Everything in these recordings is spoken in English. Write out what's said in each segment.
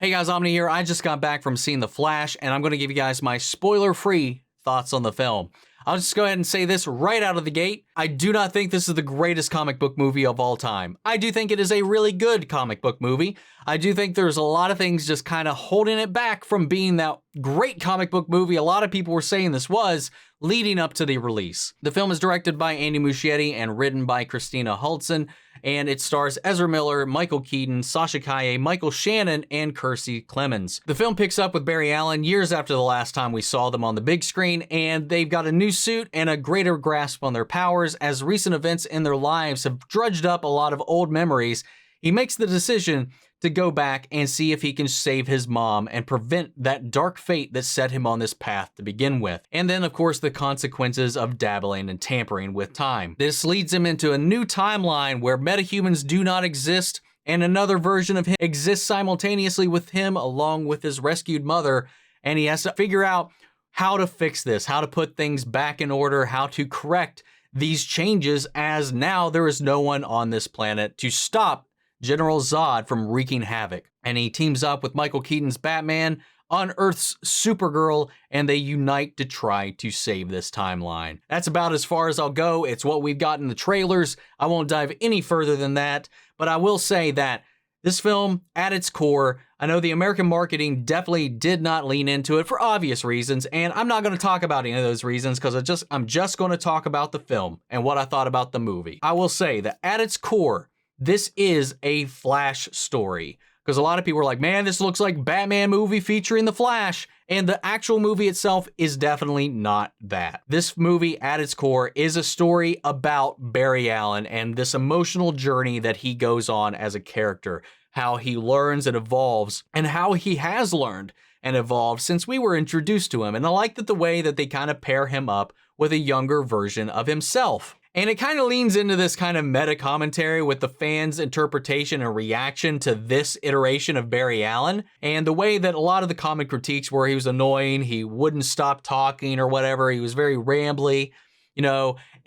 Hey guys, Omni here. I just got back from seeing The Flash, and I'm going to give you guys my spoiler-free thoughts on the film. I'll just go ahead and say this right out of the gate. I do not think this is the greatest comic book movie of all time. I do think it is a really good comic book movie. I do think there's a lot of things just kind of holding it back from being that great comic book movie a lot of people were saying this was leading up to the release. The film is directed by Andy Muschietti and written by Christina Hodson, and it stars Ezra Miller, Michael Keaton, Sasha, Calle, Michael Shannon, and Kiersey Clemons. The film picks up with Barry Allen years after the last time we saw them on the big screen, and they've got a new suit and a greater grasp on their powers as recent events in their lives have drudged up a lot of old memories. He makes the decision to go back and see if he can save his mom and prevent that dark fate that set him on this path to begin with. And then, of course, the consequences of dabbling and tampering with time. This leads him into a new timeline where metahumans do not exist, and another version of him exists simultaneously with him along with his rescued mother, and he has to figure out how to fix this, how to put things back in order, how to correct these changes, as now there is no one on this planet to stop General Zod from wreaking havoc. And he teams up with Michael Keaton's Batman on Earth's Supergirl, and they unite to try to save this timeline. That's about as far as I'll go. It's what we've got in the trailers. I won't dive any further than that, but I will say that this film, at its core, I know the American marketing definitely did not lean into it for obvious reasons, and I'm not going to talk about any of those reasons because I'm just going to talk about the film and what I thought about the movie. I will say that at its core, this is a Flash story, because a lot of people are like, man, this looks like Batman movie featuring the Flash, and the actual movie itself is definitely not that. This movie at its core is a story about Barry Allen and this emotional journey that he goes on as a character, how he learns and evolves, and how he has learned and evolved since we were introduced to him. And I like that the way that they kind of pair him up with a younger version of himself. And it kind of leans into this kind of meta commentary with the fans' interpretation and reaction to this iteration of Barry Allen, and the way that a lot of the comic critiques were he was annoying, he wouldn't stop talking or whatever, he was very rambly,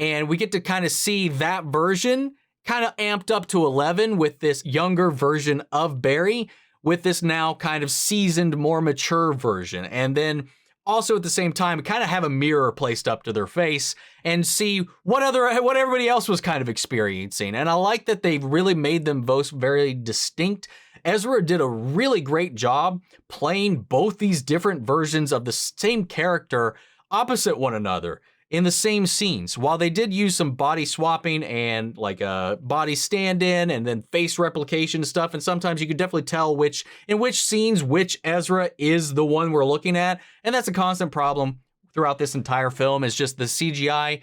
and we get to kind of see that version kind of amped up to 11 with this younger version of Barry, with this now kind of seasoned, more mature version. And then also at the same time, kind of have a mirror placed up to their face and see what everybody else was kind of experiencing. And I like that they've really made them both very distinct. Ezra did a really great job playing both these different versions of the same character opposite one another in the same scenes. While they did use some body swapping and like a body stand-in and then face replication stuff, and sometimes you could definitely tell in which scenes which Ezra is the one we're looking at. And that's a constant problem throughout this entire film, is just the CGI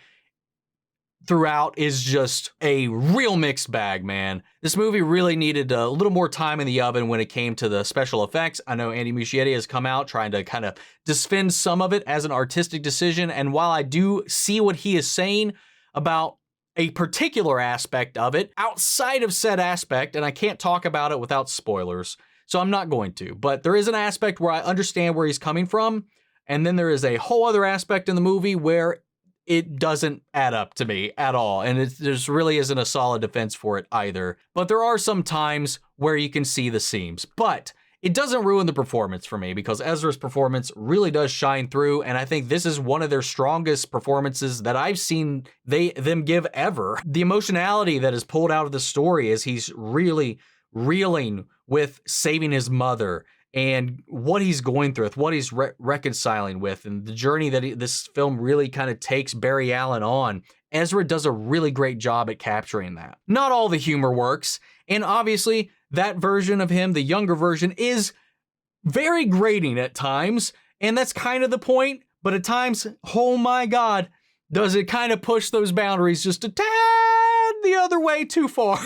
throughout is just a real mixed bag, man. This movie really needed a little more time in the oven when it came to the special effects. I know Andy Muschietti has come out trying to kind of defend some of it as an artistic decision, and while I do see what he is saying about a particular aspect of it, outside of said aspect, and I can't talk about it without spoilers, so I'm not going to, but there is an aspect where I understand where he's coming from, and then there is a whole other aspect in the movie where it doesn't add up to me at all, and there's really isn't a solid defense for it either. But there are some times where you can see the seams, but it doesn't ruin the performance for me, because Ezra's performance really does shine through, and I think this is one of their strongest performances that I've seen them give ever. The emotionality that is pulled out of the story as he's really reeling with saving his mother and what he's going through, what he's reconciling with, and the journey that this film really kind of takes Barry Allen on. Ezra does a really great job at capturing that. Not all the humor works, and obviously that version of him, the younger version, is very grating at times, and that's kind of the point, but at times, oh my God, does it kind of push those boundaries just a tad the other way too far.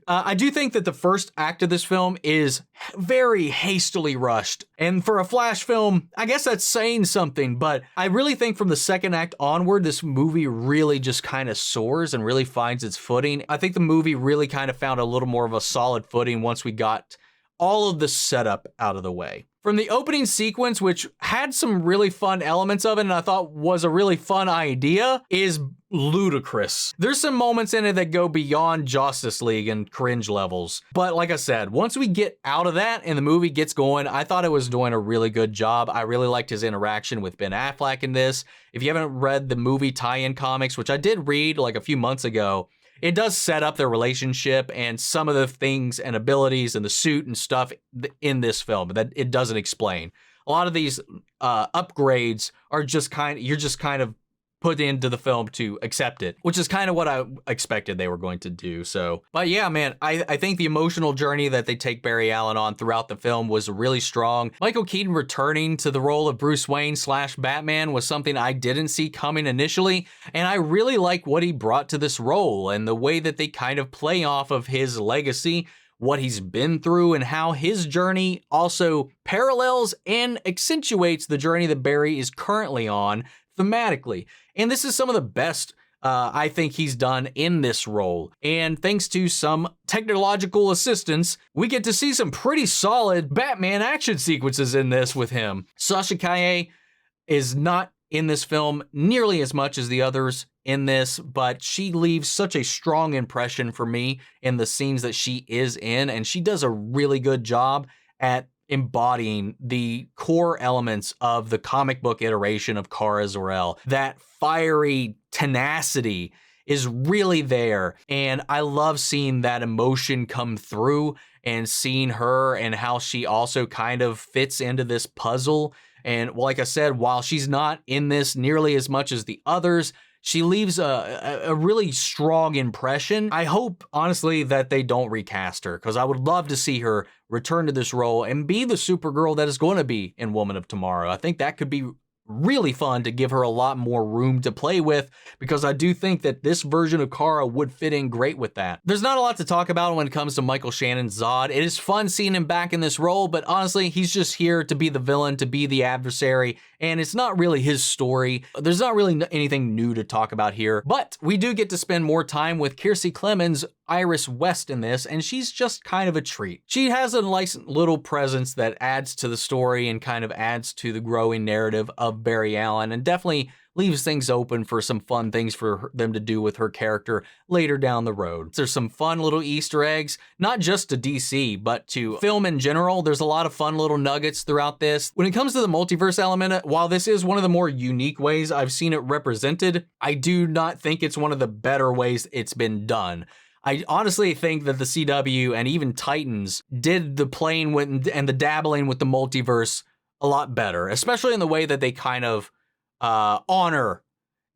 I do think that the first act of this film is very hastily rushed. And for a Flash film, I guess that's saying something, but I really think from the second act onward, this movie really just kind of soars and really finds its footing. I think the movie really kind of found a little more of a solid footing once we got all of the setup out of the way. From the opening sequence, which had some really fun elements of it, and I thought was a really fun idea, is ludicrous. There's some moments in it that go beyond Justice League and cringe levels. But like I said, once we get out of that and the movie gets going, I thought it was doing a really good job. I really liked his interaction with Ben Affleck in this. If you haven't read the movie tie-in comics, which I did read like a few months ago, it does set up their relationship and some of the things and abilities and the suit and stuff in this film that it doesn't explain. A lot of these upgrades are just you're just kind of put into the film to accept it, which is kind of what I expected they were going to do. So, but yeah, man, I think the emotional journey that they take Barry Allen on throughout the film was really strong. Michael Keaton returning to the role of Bruce Wayne / Batman was something I didn't see coming initially, and I really like what he brought to this role and the way that they kind of play off of his legacy, what he's been through, and how his journey also parallels and accentuates the journey that Barry is currently on thematically. And this is some of the best I think he's done in this role. And thanks to some technological assistance, we get to see some pretty solid Batman action sequences in this with him. Sasha Calle is not in this film nearly as much as the others in this, but she leaves such a strong impression for me in the scenes that she is in, and she does a really good job at embodying the core elements of the comic book iteration of Kara Zor-El. That fiery tenacity is really there, and I love seeing that emotion come through and seeing her and how she also kind of fits into this puzzle. And like I said, while she's not in this nearly as much as the others, she leaves a really strong impression. I hope, honestly, that they don't recast her, because I would love to see her return to this role and be the Supergirl that is going to be in Woman of Tomorrow. I think that could be really fun to give her a lot more room to play with, because I do think that this version of Kara would fit in great with that. There's not a lot to talk about when it comes to Michael Shannon's Zod. It is fun seeing him back in this role, but honestly, he's just here to be the villain, to be the adversary, and it's not really his story. There's not really anything new to talk about here, but we do get to spend more time with Kiersey Clemons, Iris West in this, and she's just kind of a treat. She has a nice little presence that adds to the story and kind of adds to the growing narrative of Barry Allen, and definitely leaves things open for some fun things for them to do with her character later down the road. There's some fun little Easter eggs, not just to DC, but to film in general. There's a lot of fun little nuggets throughout this. When it comes to the multiverse element, while this is one of the more unique ways I've seen it represented, I do not think it's one of the better ways it's been done. I honestly think that the CW and even Titans did the playing with and the dabbling with the multiverse a lot better, especially in the way that they kind of honor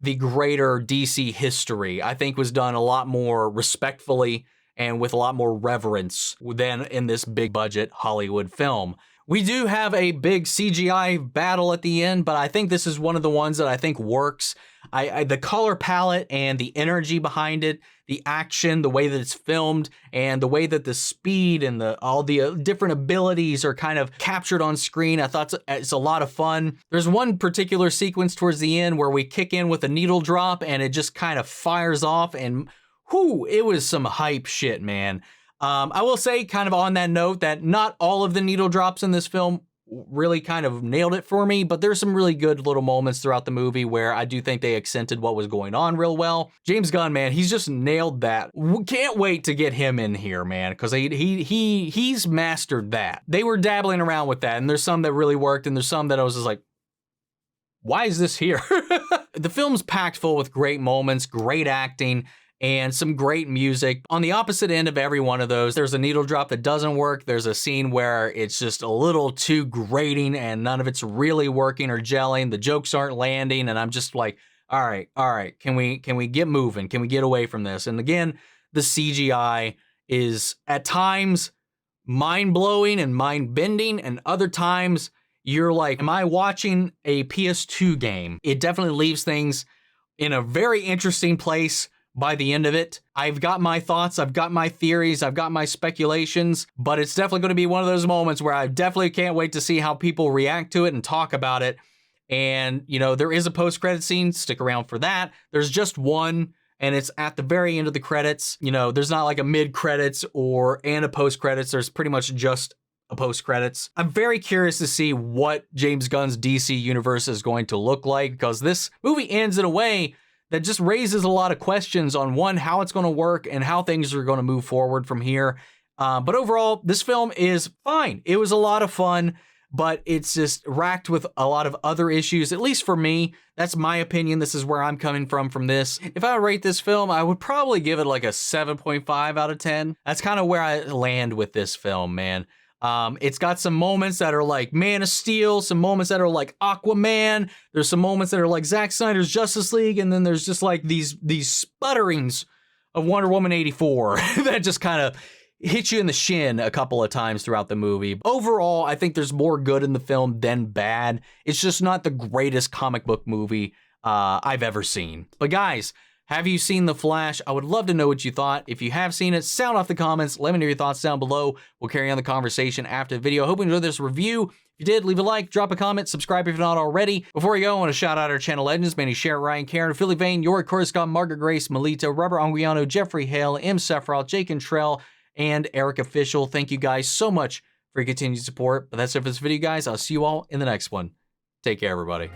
the greater DC history. I think was done a lot more respectfully and with a lot more reverence than in this big budget Hollywood film. We do have a big CGI battle at the end, but I think this is one of the ones that I think works. The color palette and the energy behind it, the action, the way that it's filmed, and the way that the speed and all the different abilities are kind of captured on screen, I thought it's a lot of fun. There's one particular sequence towards the end where we kick in with a needle drop and it just kind of fires off, and whoo, it was some hype shit, man. I will say, kind of on that note, that not all of the needle drops in this film really kind of nailed it for me, but there's some really good little moments throughout the movie where I do think they accented what was going on real well. James Gunn, man, he's just nailed that. Can't wait to get him in here, man, because he's mastered that. They were dabbling around with that, and there's some that really worked, and there's some that I was just like, why is this here? The film's packed full with great moments, great acting, and some great music. On the opposite end of every one of those, there's a needle drop that doesn't work. There's a scene where it's just a little too grating and none of it's really working or gelling. The jokes aren't landing, and I'm just like, all right, can we get moving? Can we get away from this? And again, the CGI is at times mind-blowing and mind-bending, and other times you're like, am I watching a PS2 game? It definitely leaves things in a very interesting place. By the end of it, I've got my thoughts, I've got my theories, I've got my speculations, but it's definitely going to be one of those moments where I definitely can't wait to see how people react to it and talk about it. And, you know, there is a post-credit scene. Stick around for that. There's just one, and it's at the very end of the credits. You know, there's not like a mid-credits and a post-credits. There's pretty much just a post-credits. I'm very curious to see what James Gunn's DC universe is going to look like, because this movie ends in a way that just raises a lot of questions on one, how it's going to work and how things are going to move forward from here. But overall, this film is fine. It was a lot of fun, but it's just racked with a lot of other issues, at least for me. That's my opinion. This is where I'm coming from this. If I rate this film, I would probably give it like a 7.5 out of 10. That's kind of where I land with this film, man. It's got some moments that are like Man of Steel, some moments that are like Aquaman. There's some moments that are like Zack Snyder's Justice League, and then there's just like these sputterings of Wonder Woman 84 that just kind of hit you in the shin a couple of times throughout the movie. Overall, I think there's more good in the film than bad. It's just not the greatest comic book movie I've ever seen. But guys, have you seen The Flash? I would love to know what you thought. If you have seen it, sound off the comments. Let me know your thoughts down below. We'll carry on the conversation after the video. Hope you enjoyed this review. If you did, leave a like, drop a comment, subscribe if you're not already. Before we go, I want to shout out our channel legends, Manny, Share, Ryan, Karen, Philly Vane, Yorick, Coruscant, Margaret Grace, Melito, Robert Anguiano, Jeffrey Hale, M. Sephiroth, Jake and Trell, and Eric Official. Thank you guys so much for your continued support. But that's it for this video, guys. I'll see you all in the next one. Take care, everybody.